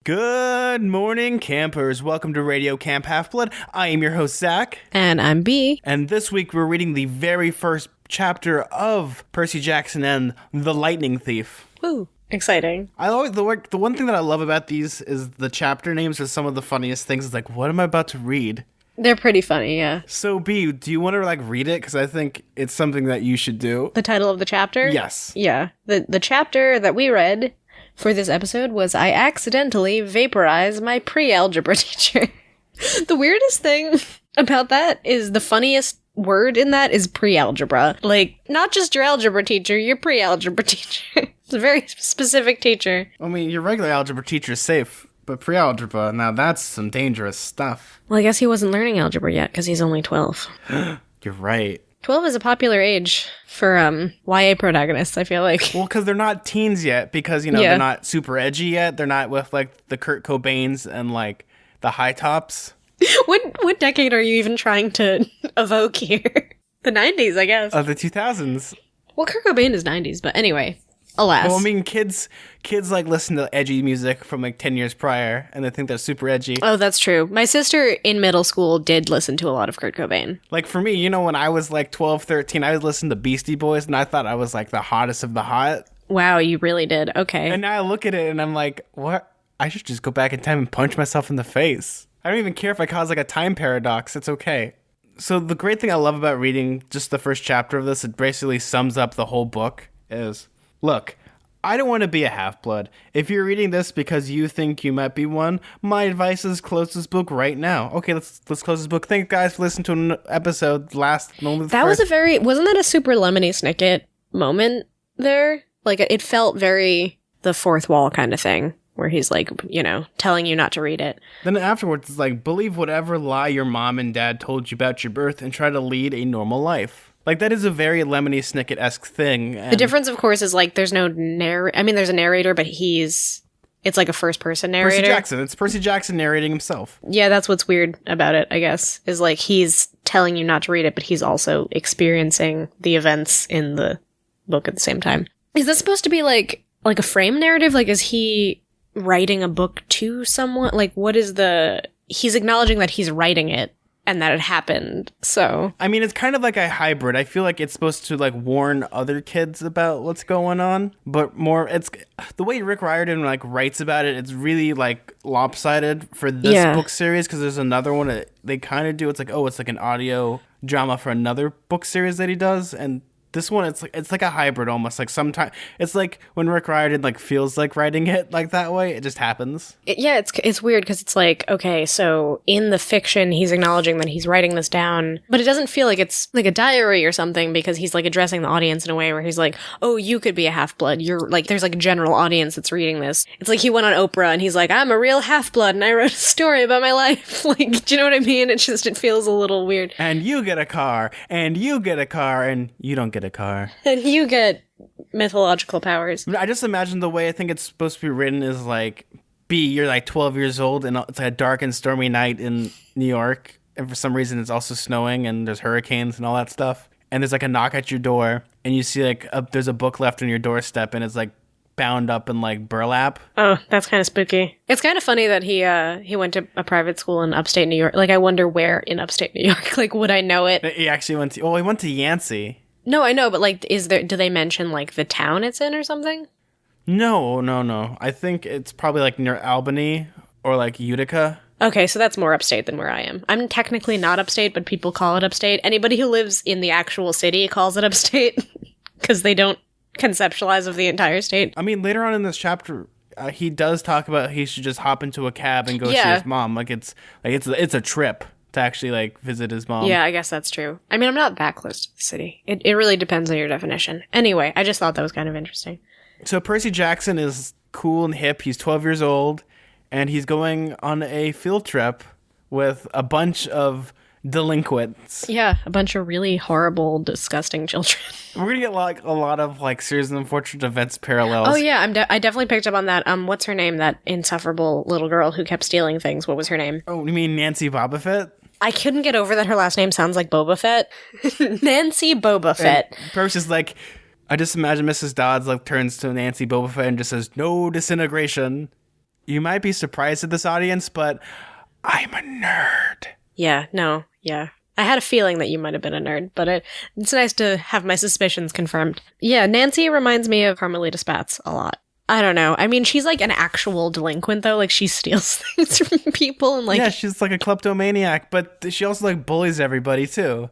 Good morning, campers. Welcome to Radiocamphalfblood. I am your host, Zack. And I'm B. And this week we're reading the very first chapter of Percy Jackson and the Lightning Thief. Woo. Exciting. The one thing that I love about these is the chapter names are some of the funniest things. It's like, what am I about to read? They're pretty funny, yeah. So, B, do you want to, read it? Because I think it's something that you should do. The title of the chapter? Yes. Yeah. The chapter that we read for this episode was I Accidentally Vaporize My Pre-Algebra Teacher. The weirdest thing about that is the funniest word in that is pre-algebra. Not just your algebra teacher, your pre-algebra teacher. It's a very specific teacher. I mean, your regular algebra teacher is safe, but pre-algebra, now that's some dangerous stuff. Well, I guess he wasn't learning algebra yet because he's only 12. You're right. 12 is a popular age for YA protagonists, I feel like. Well, because they're not teens yet, because, they're not super edgy yet. They're not with, the Kurt Cobains and, the high tops. What decade are you even trying to evoke here? The 90s, I guess. The 2000s. Well, Kurt Cobain is 90s, but anyway. Alas. Well, I mean, kids listen to edgy music from 10 years prior, and they think they're super edgy. Oh, that's true. My sister in middle school did listen to a lot of Kurt Cobain. For me, when I was 12, 13, I would listen to Beastie Boys, and I thought I was the hottest of the hot. Wow, you really did. Okay. And now I look at it and I'm like, what? I should just go back in time and punch myself in the face. I don't even care if I cause a time paradox. It's okay. So the great thing I love about reading just the first chapter of this, it basically sums up the whole book, is, look, I don't want to be a half-blood. If you're reading this because you think you might be one, my advice is close this book right now. Okay, let's close this book. Thank you guys for listening to an episode wasn't that a super Lemony Snicket moment there? It felt very the fourth wall kind of thing, where he's telling you not to read it. Then afterwards, it's believe whatever lie your mom and dad told you about your birth and try to lead a normal life. That is a very Lemony Snicket-esque thing. The difference, of course, is, there's no there's a narrator, but it's a first-person narrator. Percy Jackson. It's Percy Jackson narrating himself. Yeah, that's what's weird about it, I guess, is, he's telling you not to read it, but he's also experiencing the events in the book at the same time. Is that supposed to be, a frame narrative? Is he writing a book to someone? What is he's acknowledging that he's writing it and that it happened, so. I mean, it's kind of like a hybrid. I feel like it's supposed to, warn other kids about what's going on, but more, it's, the way Rick Riordan, writes about it, it's really, lopsided for this book series, because there's another one that they kind of do, it's it's an audio drama for another book series that he does, and this one, it's like a hybrid almost. Sometimes it's when Rick Riordan feels like writing it that way, it just happens. It's weird because it's okay, so in the fiction he's acknowledging that he's writing this down, but it doesn't feel like it's a diary or something, because he's addressing the audience in a way where he's oh, you could be a half-blood. You're there's a general audience that's reading this. It's he went on Oprah and he's I'm a real half-blood and I wrote a story about my life. Do you know what I mean? It feels a little weird. And you get a car, and you get a car, and you don't get a car. And you get mythological powers. I just imagine the way I think it's supposed to be written is B, you're 12 years old and it's a dark and stormy night in New York, and for some reason it's also snowing and there's hurricanes and all that stuff, and there's a knock at your door and you see there's a book left on your doorstep and it's bound up in burlap. Oh, that's kind of spooky. It's kind of funny that he went to a private school in upstate New York. I wonder where in upstate New York. Would I know it? He actually he went to Yancey. No, I know, but do they mention the town it's in or something? No. I think it's probably near Albany or Utica. Okay, so that's more upstate than where I am. I'm technically not upstate, but people call it upstate. Anybody who lives in the actual city calls it upstate because they don't conceptualize of the entire state. I mean, later on in this chapter, he does talk about he should just hop into a cab and go see his mom. It's a trip to actually visit his mom. Yeah, I guess that's true. I mean, I'm not that close to the city. It really depends on your definition. Anyway, I just thought that was kind of interesting. So Percy Jackson is cool and hip. He's 12 years old, and he's going on a field trip with a bunch of delinquents. Yeah, a bunch of really horrible, disgusting children. We're gonna get a lot of series of unfortunate events parallels. Oh yeah, I definitely picked up on that. What's her name? That insufferable little girl who kept stealing things. What was her name? Oh, you mean Nancy Bobofet? I couldn't get over that her last name sounds like Boba Fett. Nancy Boba Fett. Percy's I just imagine Mrs. Dodds turns to Nancy Boba Fett and just says, "No disintegration. you might be surprised at this audience, but I'm a nerd. Yeah, no, yeah. I had a feeling that you might have been a nerd, but it's nice to have my suspicions confirmed. Yeah, Nancy reminds me of Carmelita Spatz a lot. I don't know. I mean, she's like an actual delinquent, though. Like, she steals things from people and like... Yeah, she's like a kleptomaniac, but she also like bullies everybody, too.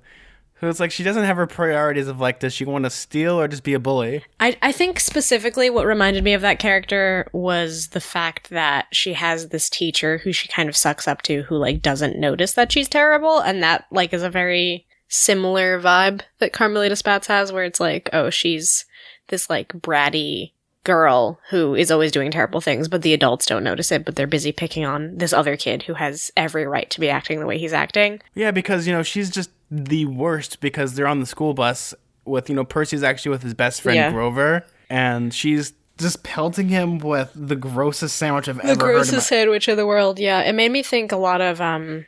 So it's like she doesn't have her priorities of like, does she want to steal or just be a bully? I think specifically what reminded me of that character was the fact that she has this teacher who she kind of sucks up to, who like doesn't notice that she's terrible, and that like is a very similar vibe that Carmelita Spatz has, where it's like, oh, she's this like bratty girl who is always doing terrible things, but the adults don't notice it, but they're busy picking on this other kid who has every right to be acting the way he's acting. Yeah, because, you know, she's just the worst because they're on the school bus with, you know, Percy's actually with his best friend Grover, and she's just pelting him with the grossest sandwich I've ever heard of. The grossest sandwich in the world, yeah. It made me think a lot of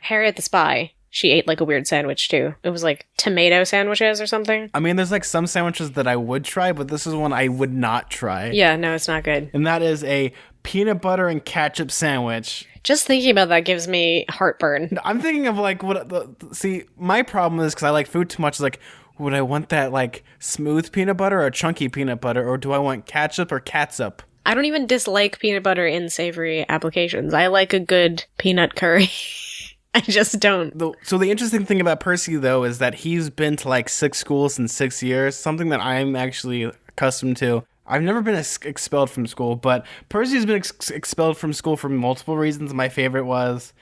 Harriet the Spy. She ate like a weird sandwich too. It was like tomato sandwiches or something. I mean, there's like some sandwiches that I would try, but this is one I would not try. Yeah, no, it's not good. And that is a peanut butter and ketchup sandwich. Just thinking about that gives me heartburn. I'm thinking of like see, my problem is because I like food too much. Is like, would I want that like smooth peanut butter or chunky peanut butter, or do I want ketchup or catsup? I don't even dislike peanut butter in savory applications. I like a good peanut curry. I just don't. So the interesting thing about Percy, though, is that he's been to like 6 schools in 6 years, something that I'm actually accustomed to. I've never been expelled from school, but Percy's been expelled from school for multiple reasons. My favorite was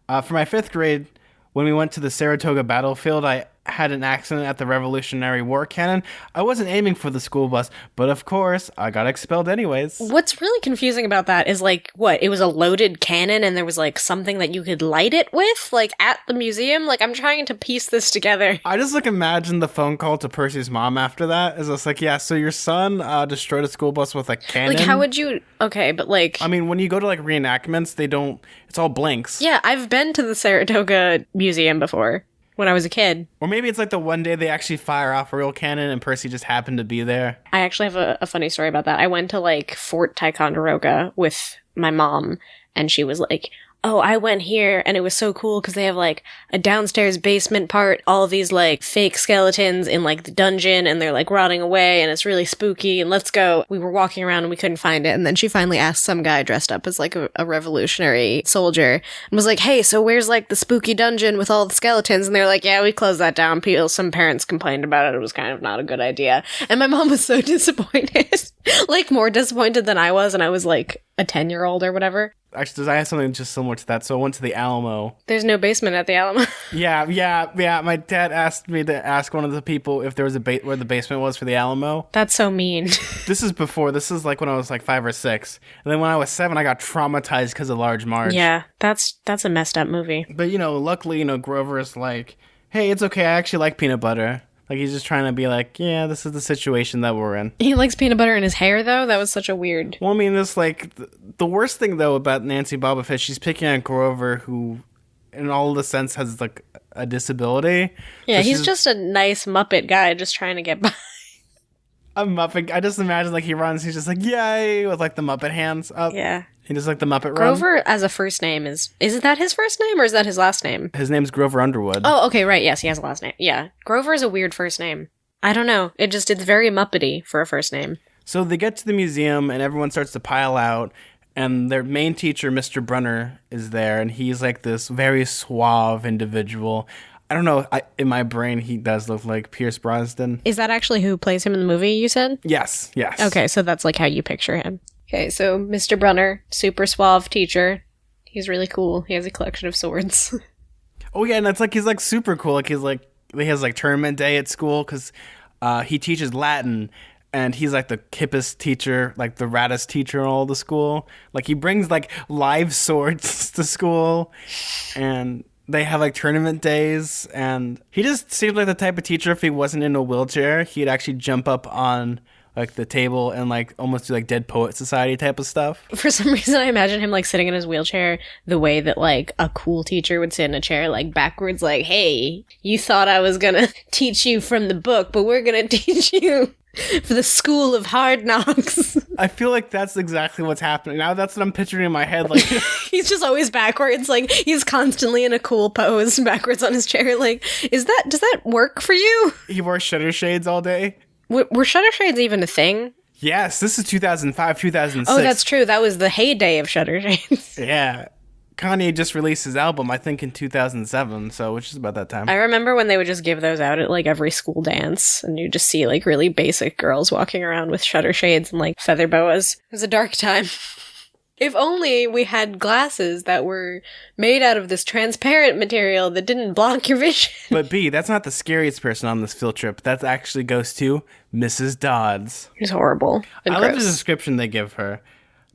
for my 5th grade, when we went to the Saratoga battlefield, I had an accident at the Revolutionary War cannon. I wasn't aiming for the school bus, but of course, I got expelled anyways. What's really confusing about that is like, what, it was a loaded cannon and there was like something that you could light it with, like at the museum? Like, I'm trying to piece this together. I just like imagine the phone call to Percy's mom after that. Is just like, yeah, so your son destroyed a school bus with a cannon? Like, how would you, okay, but like... I mean, when you go to like reenactments, they don't, it's all blanks. Yeah, I've been to the Saratoga Museum before. When I was a kid. Or maybe it's like the one day they actually fire off a real cannon and Percy just happened to be there. I actually have a funny story about that. I went to like Fort Ticonderoga with my mom, and she was like, oh, I went here and it was so cool because they have like a downstairs basement part, all of these like fake skeletons in like the dungeon, and they're like rotting away and it's really spooky, and let's go. We were walking around and we couldn't find it, and then she finally asked some guy dressed up as like a revolutionary soldier and was like, hey, so where's like the spooky dungeon with all the skeletons? And they're like, yeah, we closed that down. Some parents complained about it. It was kind of not a good idea. And my mom was so disappointed. Like more disappointed than I was, and I was like a 10-year-old or whatever. Actually, I have something just similar to that. So I went to the Alamo. There's no basement at the Alamo. Yeah. My dad asked me to ask one of the people if there was where the basement was for the Alamo. That's so mean. This is like when I was like 5 or 6. And then when I was 7, I got traumatized because of Large March. Yeah, that's a messed up movie. But, you know, luckily, you know, Grover is like, hey, it's okay. I actually like peanut butter. Like, he's just trying to be like, yeah, this is the situation that we're in. He likes peanut butter in his hair, though? That was such a weird... Well, I mean, this, like, the worst thing, though, about Nancy Bobafish, she's picking on Grover, who, in all the sense, has, like, a disability. Yeah, so he's just a nice Muppet guy just trying to get by. A Muppet... I just imagine, like, he runs, he's just like, yay, with, like, the Muppet hands up. Yeah. He just, like, the Muppet run. Grover, as a first name, is that his first name, or is that his last name? His name's Grover Underwood. Oh, okay, right, yes, he has a last name. Yeah. Grover is a weird first name. I don't know. It's very Muppety for a first name. So they get to the museum, and everyone starts to pile out, and their main teacher, Mr. Brunner, is there, and he's, like, this very suave individual. I don't know, in my brain, he does look like Pierce Brosnan. Is that actually who plays him in the movie, you said? Yes. Okay, so that's, like, how you picture him. Okay, so Mr. Brunner, super suave teacher. He's really cool. He has a collection of swords. Oh, yeah, and it's like, he's, like, super cool. Like, he has, like, tournament day at school, because he teaches Latin, and he's, like, the hippest teacher, like, the raddest teacher in all the school. Like, he brings, like, live swords to school, and they have, like, tournament days, and he just seems like the type of teacher, if he wasn't in a wheelchair, he'd actually jump up on, like, the table and, like, almost do, like, Dead Poet Society type of stuff. For some reason, I imagine him, like, sitting in his wheelchair the way that, like, a cool teacher would sit in a chair, like, backwards, like, hey, you thought I was gonna teach you from the book, but we're gonna teach you For the school of hard knocks. I feel like that's exactly what's happening. Now that's what I'm picturing in my head. Like he's just always backwards. Like, he's constantly in a cool pose, backwards on his chair. Like, does that work for you? He wore shutter shades all day. Were shutter shades even a thing? Yes, this is 2005, 2006. Oh, that's true. That was the heyday of shutter shades. Yeah. Kanye just released his album, I think, in 2007, so which is about that time. I remember when they would just give those out at, like, every school dance, and you just see, like, really basic girls walking around with shutter shades and, like, feather boas. It was a dark time. If only we had glasses that were made out of this transparent material that didn't block your vision. But B, that's not the scariest person on this field trip. That actually goes to Mrs. Dodds. She's horrible. I love the description they give her.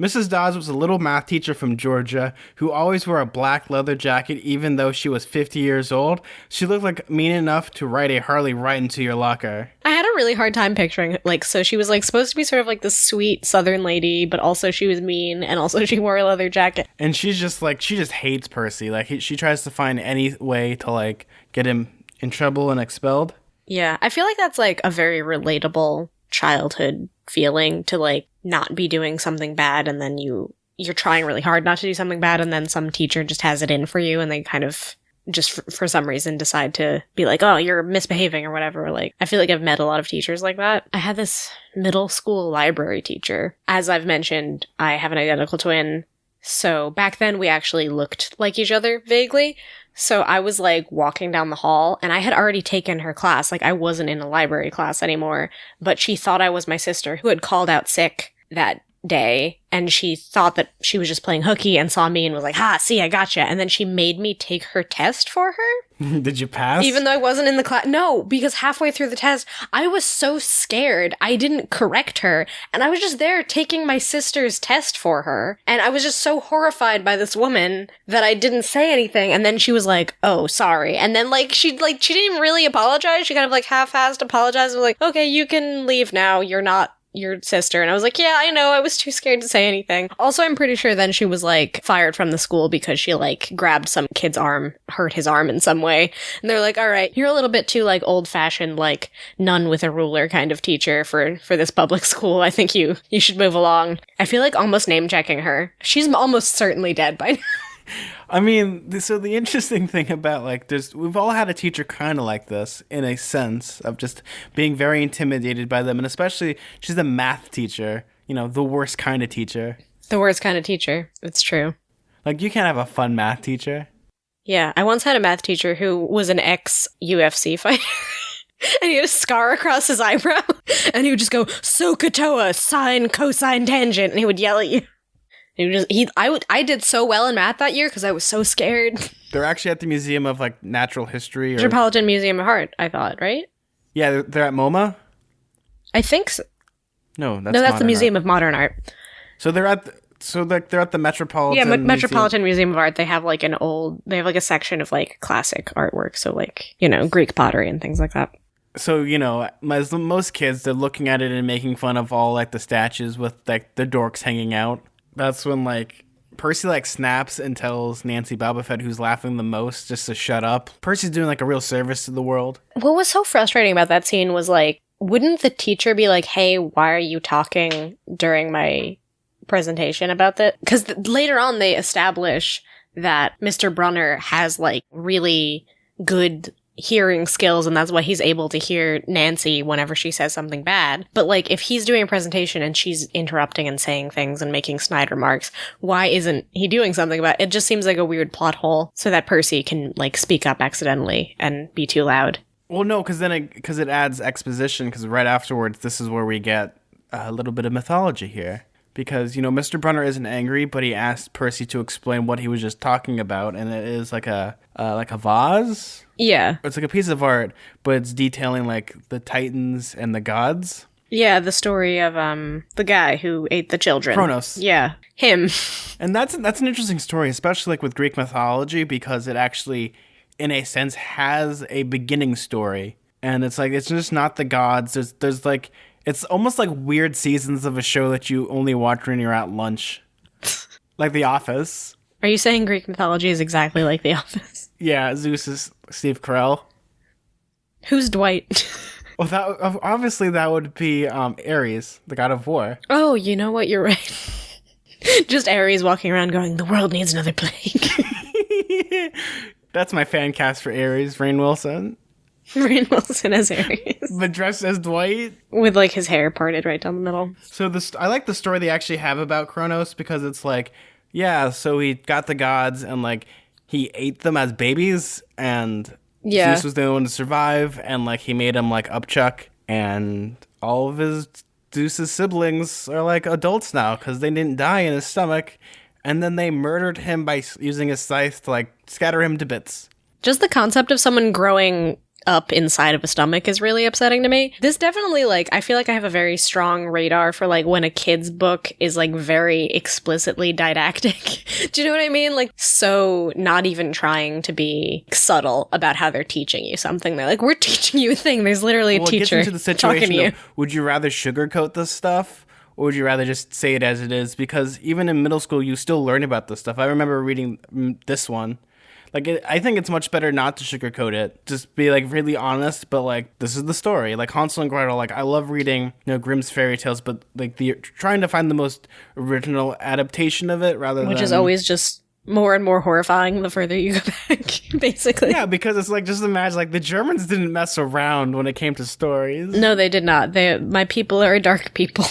Mrs. Dodds was a little math teacher from Georgia who always wore a black leather jacket even though she was 50 years old. She looked like mean enough to ride a Harley right into your locker. I had a really hard time picturing, like, so she was, like, supposed to be sort of like this sweet southern lady, but also she was mean, and also she wore a leather jacket. And she's just, like, she just hates Percy. Like, she tries to find any way to, like, get him in trouble and expelled. Yeah, I feel like that's, like, a very relatable childhood feeling to, like, not be doing something bad, and then you're trying really hard not to do something bad, and then some teacher just has it in for you, and they kind of just for some reason decide to be like, oh, you're misbehaving or whatever. Like, I feel like I've met a lot of teachers like that. I had this middle school library teacher. As I've mentioned, I have an identical twin. So back then we actually looked like each other vaguely. So I was, like, walking down the hall, and I had already taken her class. Like, I wasn't in a library class anymore, but she thought I was my sister who had called out sick that day, and she thought that she was just playing hooky and saw me and was like, ha, see, I gotcha. And then she made me take her test for her. Did you pass? Even though I wasn't in the class. No, because halfway through the test, I was so scared I didn't correct her, and I was just there taking my sister's test for her, and I was just so horrified by this woman that I didn't say anything, and then she was like, oh, sorry. And then, like, she didn't even really apologize. She kind of, like, half-assed apologized and was like, okay, you can leave now. You're not your sister. And I was like, yeah, I know, I was too scared to say anything. Also, I'm pretty sure then she was, like, fired from the school because she, like, grabbed some kid's arm, hurt his arm in some way. And they're like, all right, you're a little bit too, like, old-fashioned, like, nun with a ruler kind of teacher for this public school. I think you should move along. I feel like almost name-checking her. She's almost certainly dead by now. I mean, so the interesting thing about, like, we've all had a teacher kind of like this, in a sense, of just being very intimidated by them, and especially, she's a math teacher, you know, the worst kind of teacher. The worst kind of teacher. It's true. Like, you can't have a fun math teacher. Yeah, I once had a math teacher who was an ex-UFC fighter. And he had a scar across his eyebrow. And he would just go, SOHCAHTOA, sine, cosine, tangent. And he would yell at you. I did so well in math that year because I was so scared. They're actually at the Museum of, like, Natural History. Metropolitan Museum of Art, I thought, right? Yeah, they're at MoMA? I think so. No, that's the Museum of Modern Art. So they're at the Metropolitan Museum. Metropolitan Museum of Art. They have, like, they have, like, a section of, like, classic artwork. So, like, you know, Greek pottery and things like that. So, you know, as most kids, they're looking at it and making fun of all, like, the statues with, like, the dorks hanging out. That's when, like, Percy, like, snaps and tells Nancy Bobofet, who's laughing the most, just to shut up. Percy's doing, like, a real service to the world. What was so frustrating about that scene was, like, wouldn't the teacher be like, hey, why are you talking during my presentation about that? Because later on they establish that Mr. Brunner has, like, really good hearing skills, and that's why he's able to hear Nancy whenever she says something bad. But, like, if he's doing a presentation and she's interrupting and saying things and making snide remarks, why isn't he doing something about it? It just seems like a weird plot hole so that Percy can, like, speak up accidentally and be too loud. Well, no, because it adds exposition, because right afterwards, this is where we get a little bit of mythology here. Because, you know, Mr. Brunner isn't angry, but he asked Percy to explain what he was just talking about, and it is like a vase? Yeah. It's like a piece of art, but it's detailing, like, the Titans and the gods. Yeah, the story of the guy who ate the children. Kronos. Yeah, him. And that's an interesting story, especially, like, with Greek mythology, because it actually, in a sense, has a beginning story. And it's like, it's just not the gods. There's like, it's almost like weird seasons of a show that you only watch when you're at lunch. Like The Office. Are you saying Greek mythology is exactly like The Office? Yeah, Zeus is Steve Carell. Who's Dwight? Well, obviously that would be Ares, the god of war. Oh, you know what? You're right. Just Ares walking around going, the world needs another plague. That's my fan cast for Ares, Rainn Wilson. Rainn Wilson as Ares. But dressed as Dwight. With, like, his hair parted right down the middle. So I like the story they actually have about Kronos, because it's like, yeah, so he got the gods, and, like, he ate them as babies, and Zeus was the only one to survive, and, like, he made him, like, upchuck, and all of his Zeus's siblings are, like, adults now, because they didn't die in his stomach, and then they murdered him by using a scythe to, like, scatter him to bits. Just the concept of someone growing up inside of a stomach is really upsetting to me. This definitely, like, I feel like I have a very strong radar for, like, when a kid's book is, like, very explicitly didactic. Do you know what I mean? Like, so not even trying to be subtle about how they're teaching you something. They're like, we're teaching you a thing. There's literally a teacher it gets into the situation talking to you. Would you rather sugarcoat this stuff, or would you rather just say it as it is? Because even in middle school, you still learn about this stuff. I remember reading this one. Like, I think it's much better not to sugarcoat it. Just be, like, really honest, but, like, this is the story. Like, Hansel and Gretel, like, I love reading, Grimm's fairy tales, but, like, trying to find the most original adaptation of it rather than... Which is always just more and more horrifying the further you go back, basically. Yeah, because it's, like, just imagine, like, the Germans didn't mess around when it came to stories. No, they did not. My people are dark people.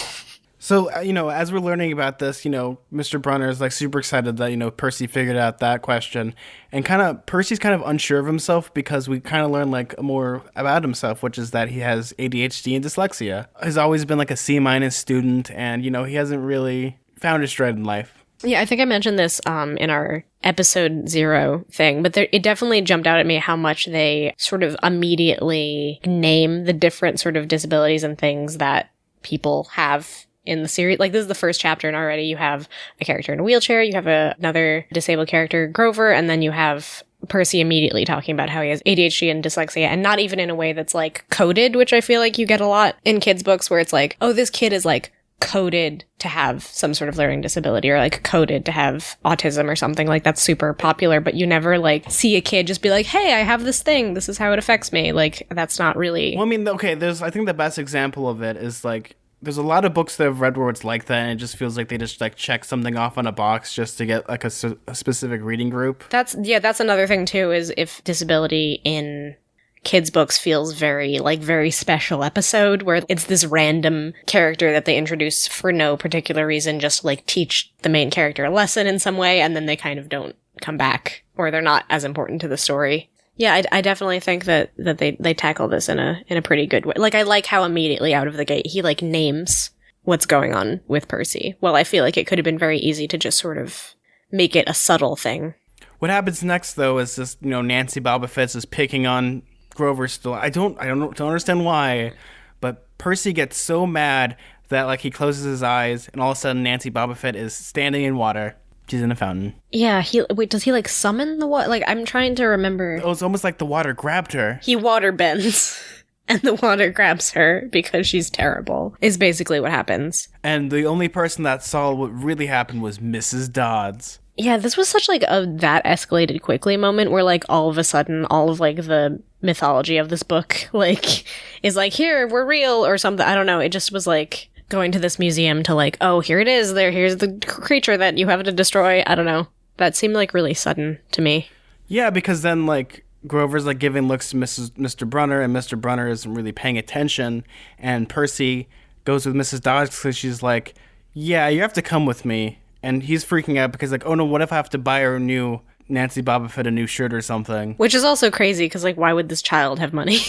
So, as we're learning about this, Mr. Brunner is, like, super excited that, Percy figured out that question. And Percy's kind of unsure of himself because we kind of learn, like, more about himself, which is that he has ADHD and dyslexia. He's always been, like, a C- student, and, he hasn't really found his stride in life. Yeah, I think I mentioned this in our episode 0 thing, but it definitely jumped out at me how much they sort of immediately name the different sort of disabilities and things that people have in the series. Like, this is the first chapter, and already you have a character in a wheelchair, you have another disabled character, Grover, and then you have Percy immediately talking about how he has ADHD and dyslexia, and not even in a way that's, like, coded, which I feel like you get a lot in kids' books, where it's like, oh, this kid is, like, coded to have some sort of learning disability, or, like, coded to have autism or something. Like, that's super popular, but you never, like, see a kid just be like, hey, I have this thing, this is how it affects me. Like, that's not really... Well, I mean, okay, I think the best example of it is, like, there's a lot of books that I've read where it's like that, and it just feels like they just, like, check something off on a box just to get, like, a specific reading group. That's another thing, too, is if disability in kids' books feels very special episode, where it's this random character that they introduce for no particular reason, just, like, teach the main character a lesson in some way, and then they kind of don't come back, or they're not as important to the story. Yeah, I definitely think that they tackle this in a pretty good way. Like, I like how immediately out of the gate he, like, names what's going on with Percy. Well, I feel like it could have been very easy to just sort of make it a subtle thing. What happens next, though, is just, Nancy Bobofitz is picking on Grover still. I don't understand why, but Percy gets so mad that, like, he closes his eyes, and all of a sudden Nancy Bobofit is standing in water. She's in a fountain. Yeah, does he, like, summon the water? Like, I'm trying to remember. Oh, it's almost like the water grabbed her. He water bends, and the water grabs her because she's terrible, is basically what happens. And the only person that saw what really happened was Mrs. Dodds. Yeah, this was such, like, that escalated quickly moment where, like, all of a sudden, all of, like, the mythology of this book, like, is like, here, we're real, or something. I don't know. It just was, like, going to this museum to, like, oh, here it is. Here's the creature that you have to destroy. I don't know. That seemed, like, really sudden to me. Yeah, because then, like, Grover's, like, giving looks to Mr. Brunner, and Mr. Brunner isn't really paying attention, and Percy goes with Mrs. Dodds because she's like, yeah, you have to come with me. And he's freaking out because, like, oh no, what if I have to buy her a new Nancy Bobofit a new shirt or something? Which is also crazy because, like, why would this child have money?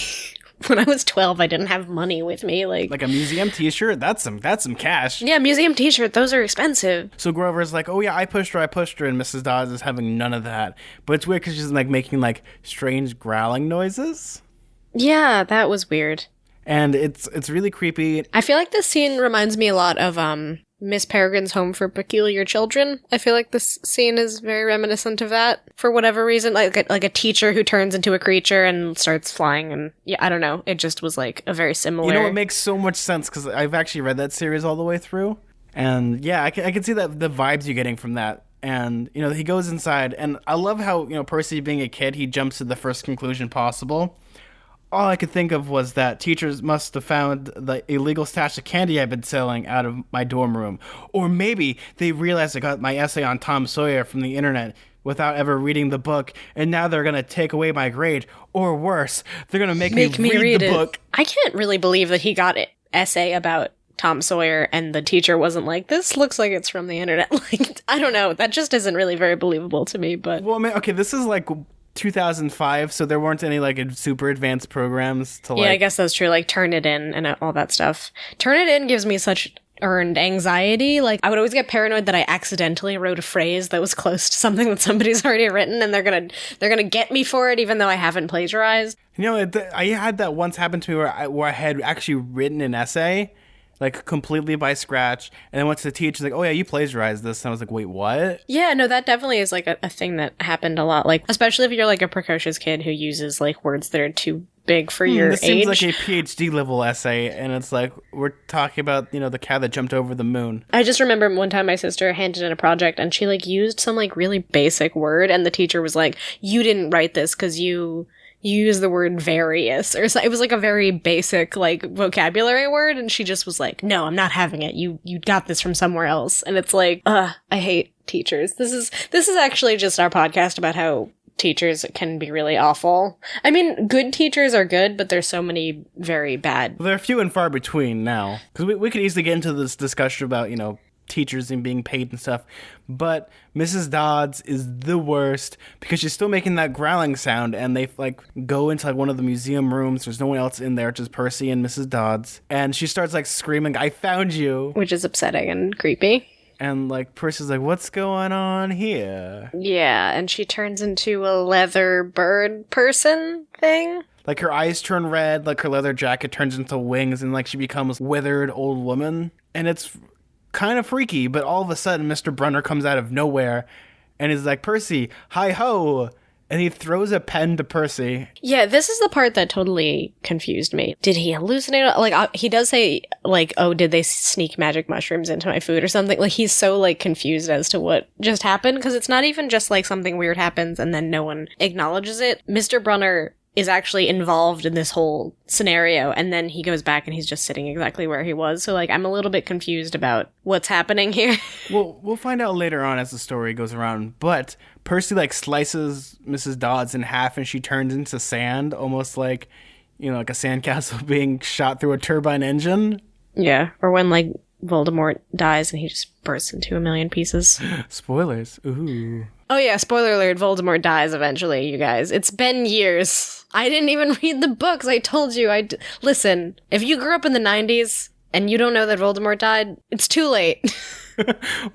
When I was 12, I didn't have money with me. Like a museum t-shirt? That's some cash. Yeah, museum t-shirt. Those are expensive. So Grover's like, oh yeah, I pushed her. And Mrs. Dodds is having none of that. But it's weird because she's, like, making, like, strange growling noises. Yeah, that was weird. And it's really creepy. I feel like this scene reminds me a lot of Miss Peregrine's Home for Peculiar Children. I feel like this scene is very reminiscent of that for whatever reason. Like a teacher who turns into a creature and starts flying, and yeah, I don't know. It just was, like, a very similar... it makes so much sense because I've actually read that series all the way through. And yeah, I can see that the vibes you're getting from that. And, he goes inside, and I love how, Percy being a kid, he jumps to the first conclusion possible. all I could think of was that teachers must have found the illegal stash of candy I've been selling out of my dorm room. Or maybe they realized I got my essay on Tom Sawyer from the internet without ever reading the book, and now they're going to take away my grade. Or worse, they're going to make me read the book. I can't really believe that he got an essay about Tom Sawyer and the teacher wasn't like, this looks like it's from the internet. Like, I don't know. That just isn't really very believable to me, but... Well, I mean, okay, this is like 2005, so there weren't any like super advanced programs to like... Yeah, I guess that's true. Like Turnitin and all that stuff. Turnitin gives me such earned anxiety. Like, I would always get paranoid that I accidentally wrote a phrase that was close to something that somebody's already written, and they're gonna get me for it, even though I haven't plagiarized. You know, I had that once happen to me where I had actually written an essay, like completely by scratch, and then went to the teacher, like, oh yeah, you plagiarized this, and I was like, wait, what? Yeah, no, that definitely is like a thing that happened a lot, like, especially if you're like a precocious kid who uses like words that are too big for your this age. Seems like a PhD level essay, and it's like, we're talking about, you know, the cat that jumped over the moon. I just remember one time my sister handed in a project, and she like used some like really basic word, and the teacher was like, you didn't write this because you use the word various, or so. It was like a very basic like vocabulary word, and she just was like, no, I'm not having it, you got this from somewhere else. And it's like, I hate teachers. This is actually just our podcast about how teachers can be really awful. I mean, good teachers are good, but there's so many very bad. Well, they're few and far between now, because we could easily get into this discussion about, you know, teachers and being paid and stuff, but Mrs. Dodds is the worst because she's still making that growling sound, and they like go into like one of the museum rooms. There's no one else in there, just Percy and Mrs. Dodds, and she starts like screaming, I found you, which is upsetting and creepy. And like Percy's like, what's going on here? Yeah, and she turns into a leather bird person thing. Like her eyes turn red, like her leather jacket turns into wings, and like she becomes withered old woman. And it's kind of freaky, but all of a sudden Mr. Brunner comes out of nowhere and is like, Percy, hi-ho! And he throws a pen to Percy. Yeah, this is the part that totally confused me. Did he hallucinate? Like, he does say, like, oh, did they sneak magic mushrooms into my food or something? Like, he's so, like, confused as to what just happened, because it's not even just, like, something weird happens and then no one acknowledges it. Mr. Brunner is actually involved in this whole scenario, and then he goes back and he's just sitting exactly where he was. So, like, I'm a little bit confused about what's happening here. Well, we'll find out later on as the story goes around, but Percy, like, slices Mrs. Dodds in half, and she turns into sand, almost like, you know, like a sandcastle being shot through a turbine engine. Yeah, or when, like, Voldemort dies and he just bursts into a million pieces. Spoilers. Ooh. Oh yeah, spoiler alert, Voldemort dies eventually, you guys. It's been years. I didn't even read the books. I told you. Listen, if you grew up in the 90s and you don't know that Voldemort died, it's too late.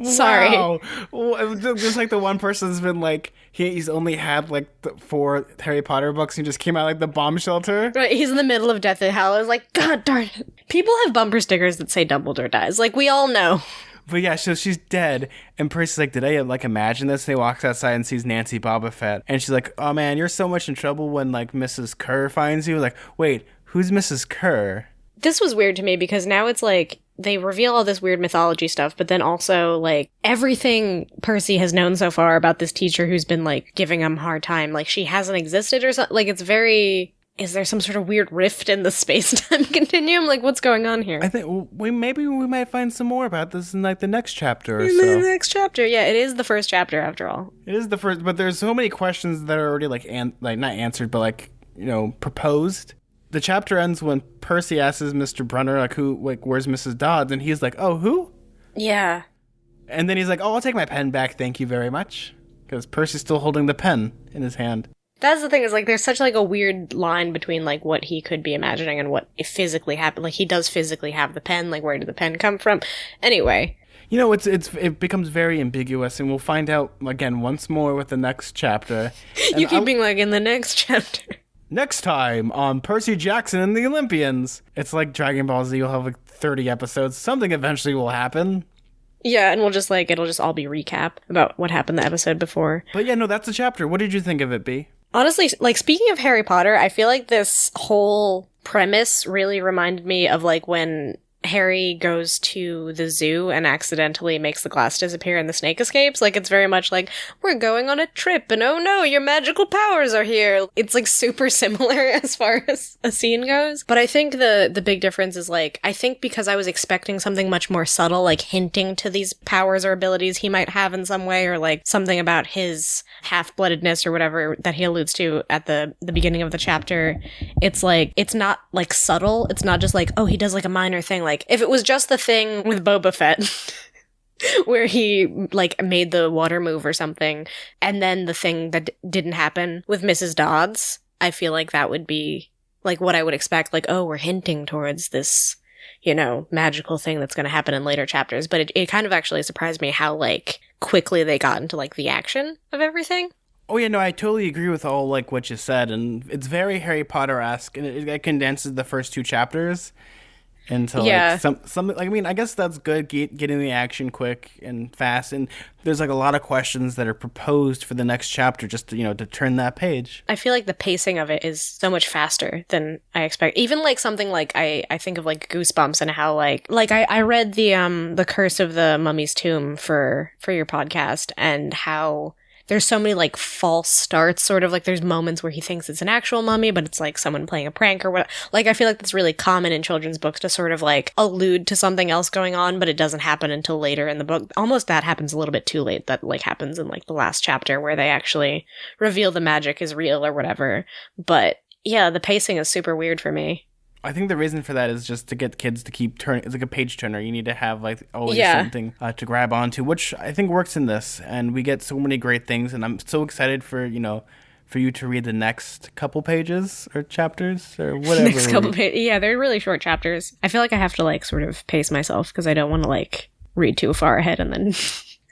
Sorry. Wow. Well, just like the one person that's been like, he's only had like 4 Harry Potter books and just came out like the bomb shelter. Right, he's in the middle of Deathly Hallows, like, God darn it. People have bumper stickers that say Dumbledore dies. Like, we all know. But yeah, so she's dead, and Percy's like, did I, like, imagine this? And he walks outside and sees Nancy Bobofet, and she's like, oh man, you're so much in trouble when, like, Mrs. Kerr finds you. Like, wait, who's Mrs. Kerr? This was weird to me, because now it's like, they reveal all this weird mythology stuff, but then also, like, everything Percy has known so far about this teacher who's been, like, giving him a hard time, like, she hasn't existed or something. Like, it's very... Is there some sort of weird rift in the space-time continuum? Like, what's going on here? I think maybe we might find some more about this in, like, the next chapter or in so. The next chapter, yeah. It is the first chapter, after all. It is the first, but there's so many questions that are already, like, not answered, but, like, you know, proposed. The chapter ends when Percy asks Mr. Brunner, like, where's Mrs. Dodds? And he's like, oh, who? Yeah. And then he's like, oh, I'll take my pen back, thank you very much. Because Percy's still holding the pen in his hand. That's the thing, is, like, there's such, like, a weird line between, like, what he could be imagining and what physically happened. Like, he does physically have the pen. Like, where did the pen come from? Anyway. You know, it becomes very ambiguous, and we'll find out, again, once more with the next chapter. You keep being like, in the next chapter. Next time on Percy Jackson and the Olympians. It's like Dragon Ball Z, you'll have, like, 30 episodes. Something eventually will happen. Yeah, and we'll just, like, it'll just all be recap about what happened the episode before. But yeah, no, that's the chapter. What did you think of it, B? Honestly, like, speaking of Harry Potter, I feel like this whole premise really reminded me of, like, when Harry goes to the zoo and accidentally makes the glass disappear and the snake escapes. Like, it's very much like, we're going on a trip and oh no, your magical powers are here. It's like super similar as far as a scene goes. But I think the big difference is like, I think because I was expecting something much more subtle, like hinting to these powers or abilities he might have in some way, or like something about his half-bloodedness or whatever that he alludes to at the beginning of the chapter. It's like, it's not like subtle. It's not just like, oh, he does like a minor thing. Like, if it was just the thing with Boba Fett where he like made the water move or something, and then the thing that didn't happen with Mrs. Dodds, I feel like that would be like what I would expect. Like, oh, we're hinting towards this, you know, magical thing that's going to happen in later chapters. But it kind of actually surprised me how like quickly they got into like the action of everything. Oh yeah, no, I totally agree with all like what you said, and it's very Harry Potter-esque, and it condenses the first 2 chapters into like some like, I mean, I guess that's good, getting the action quick and fast, and there's like a lot of questions that are proposed for the next chapter just to, you know, to turn that page. I feel like the pacing of it is so much faster than I expect. Even like something like I think of like Goosebumps and how like I read the Curse of the Mummy's Tomb for your podcast, and how there's so many like false starts, sort of like there's moments where he thinks it's an actual mummy, but it's like someone playing a prank or what. Like, I feel like that's really common in children's books to sort of like allude to something else going on, but it doesn't happen until later in the book. Almost that happens a little bit too late. That like happens in like the last chapter where they actually reveal the magic is real or whatever. But yeah, the pacing is super weird for me. I think the reason for that is just to get kids to keep turning. It's like a page turner. You need to have like always something to grab onto, which I think works in this. And we get so many great things, and I'm so excited for, you know, for you to read the next couple pages or chapters or whatever. Next couple pages. Yeah, they're really short chapters. I feel like I have to like sort of pace myself because I don't want to like read too far ahead and then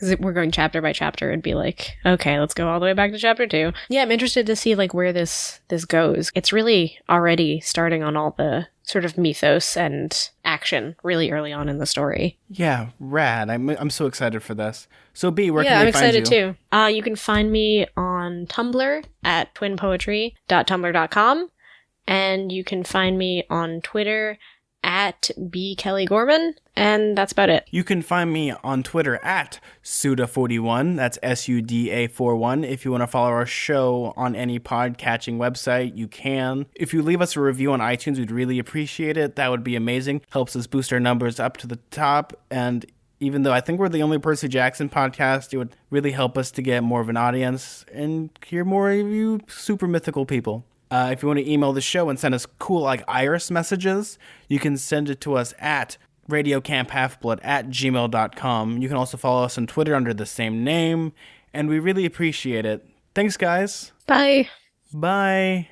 because we're going chapter by chapter, it'd be like, okay, let's go all the way back to chapter 2. Yeah, I'm interested to see like where this goes. It's really already starting on all the sort of mythos and action really early on in the story. Yeah, rad. I'm so excited for this. So B, where can they find you? Yeah, I'm excited too. You can find me on Tumblr at twinpoetry.tumblr.com, and you can find me on Twitter at B. Kelly Gorman, and that's about it. You can find me on Twitter at Suda41, that's SUDA41. If you want to follow our show on any podcatching website, you can. If you leave us a review on iTunes, we'd really appreciate it. That would be amazing. Helps us boost our numbers up to the top, and even though I think we're the only Percy Jackson podcast, it would really help us to get more of an audience and hear more of you super mythical people. If you want to email the show and send us cool like iris messages, you can send it to us at radiocamphalfblood@gmail.com. You can also follow us on Twitter under the same name, and we really appreciate it. Thanks, guys. Bye. Bye.